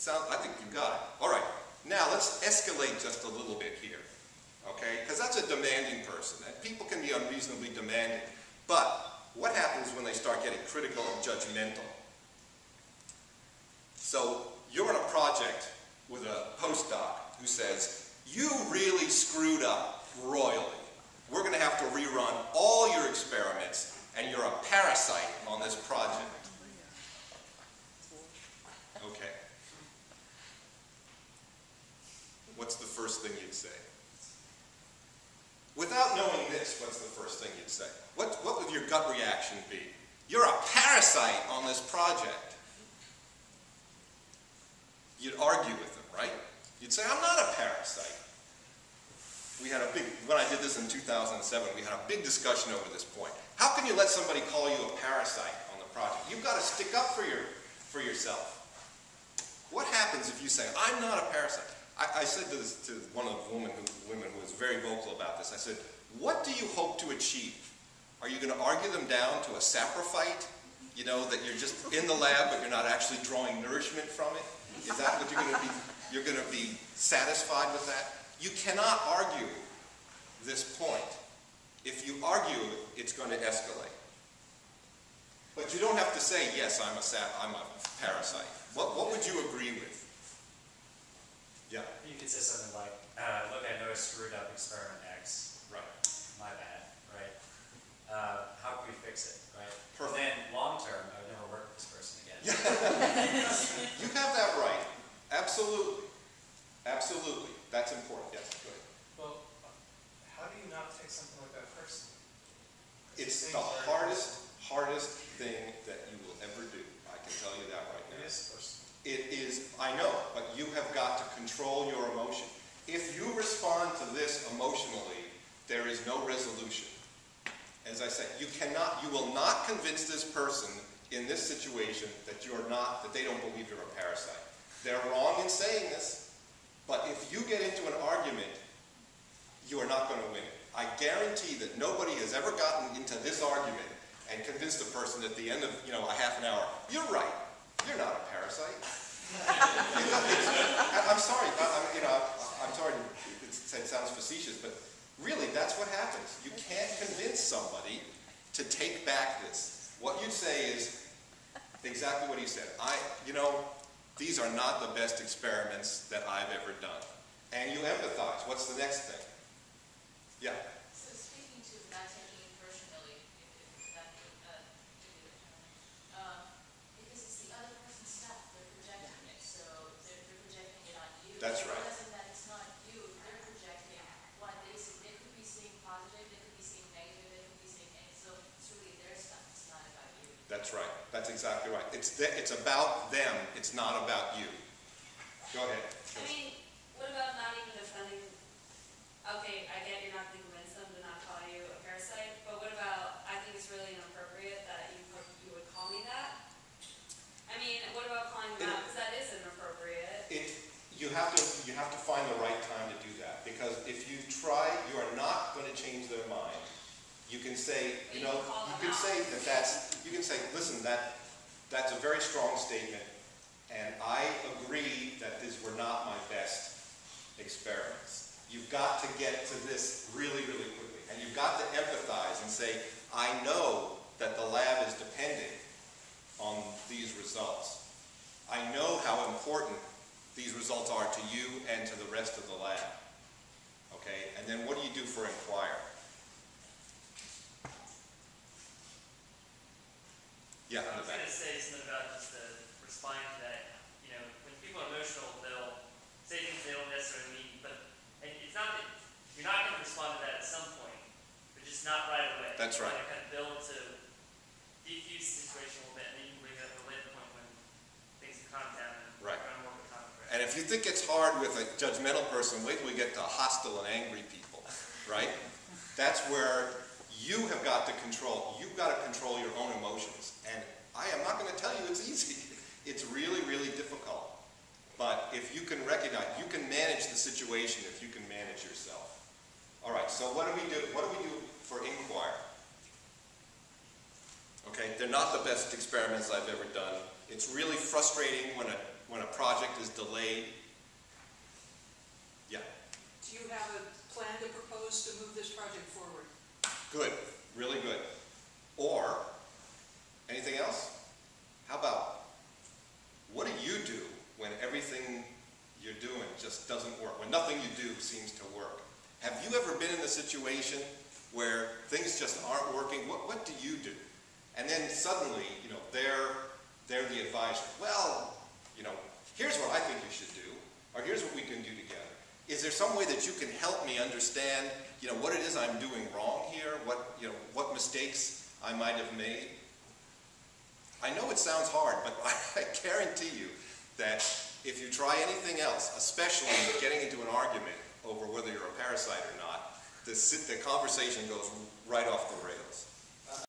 I think you got it. All right. Now let's escalate just a little bit here, okay? Because that's a demanding person. And people can be unreasonably demanding. But what happens when they start getting critical and judgmental? So you're on a project with a postdoc who says, you really screwed up royally. We're going to have to rerun all your experiments, and you're a parasite on this project. Okay. What's the first thing you'd say? Without knowing this, what's the first thing you'd say? What would your gut reaction be? You're a parasite on this project. You'd argue with them, right? You'd say, I'm not a parasite. When I did this in 2007, we had a big discussion over this point. How can you let somebody call you a parasite on the project? You've got to stick up for yourself. What happens if you say, I'm not a parasite? I said to one of the women who was very vocal about this, I said, what do you hope to achieve? Are you going to argue them down to a saprophyte? You know, that you're just in the lab, but you're not actually drawing nourishment from it? Is that what you're going to be? You're going to be satisfied with that? You cannot argue this point. If you argue, it's going to escalate. But you don't have to say, yes, I'm a parasite. What would you agree with? Yeah. You could say something like, look, I know I screwed up experiment X. Right. My bad, right? How can we fix it, right? Perfect. And then long term, I would never work with this person again. You have that right. Absolutely. Absolutely. That's important. Yes, go ahead. Well, how do you not take something like that personally? It's the hardest thing that you will ever do. I can tell you that right now. It is personal. It is, I know, but you have got to control your emotion. If you respond to this emotionally, there is no resolution. As I said, you will not convince this person in this situation that they don't believe you're a parasite. They're wrong in saying this, but if you get into an argument, you are not going to win it. I guarantee that nobody has ever gotten into this argument and convinced a person at the end of, a half an hour, you're right, you're not a parasite. I'm sorry, I'm sorry, it sounds facetious, but really that's what happens. You can't convince somebody to take back this. What you'd say is exactly what he said. These are not the best experiments that I've ever done. And you empathize. What's the next thing? Yeah. So speaking to not taking it personally, if that could be the term, because it's the other person's stuff, they're projecting it, so they're projecting it on you. That's right. Realizing that it's not you, they're projecting what they see. They could be seeing positive, they could be seeing negative, they could be seeing anything. So it's really their stuff, it's not about you. That's right. That's exactly right. It's about them. It's not about you. Go ahead. I mean, what about not even defending? Okay, I get you're not going to convince them to not call you a parasite, but what about, I think it's really inappropriate that you would call me that? I mean, what about calling them out? Because that is inappropriate. You have to find the right time to do that, because if you try, you are not going to change their mind. You can say, you can say listen, that's a very strong statement, and I agree that these were not my best experiments. You've got to get to this really, really quickly, and you've got to empathize and say, I know that the lab is dependent on these results. I know how important these results are to you and to the rest of the lab. Okay, and then what do you do for inquire? Yeah, I was going to say something about just responding to that. When people are emotional, they'll say things they don't necessarily mean, and it's not that you're not going to respond to that at some point, but just not right away. That's right. You kind of build to defuse the situation a little bit, and then you can bring it up at a later point when things have calmed down and right. kind of more of a conflict. And if you think it's hard with a judgmental person, wait till we get to hostile and angry people, right? That's where you have got to control. You've got to control your own emotions. And I am not going to tell you it's easy. It's really, really difficult. But if you can recognize, you can manage the situation if you can manage yourself. All right, so what do we do? What do we do for inquire? Okay, they're not the best experiments I've ever done. It's really frustrating when a project is delayed. Yeah, Do you have a plan to propose to move this project forward? good, really good. Or, anything else? How about, what do you do when everything you're doing just doesn't work, when nothing you do seems to work? Have you ever been in a situation where things just aren't working? What do you do? And then suddenly, you know, they're the advisor. Well, you know, here's what I think you should do, or here's what we can do together. Is there some way that you can help me understand, you know, what it is I'm doing wrong here, what mistakes I might have made? I know it sounds hard, but I guarantee you that if you try anything else, especially getting into an argument over whether you're a parasite or not, the conversation goes right off the rails.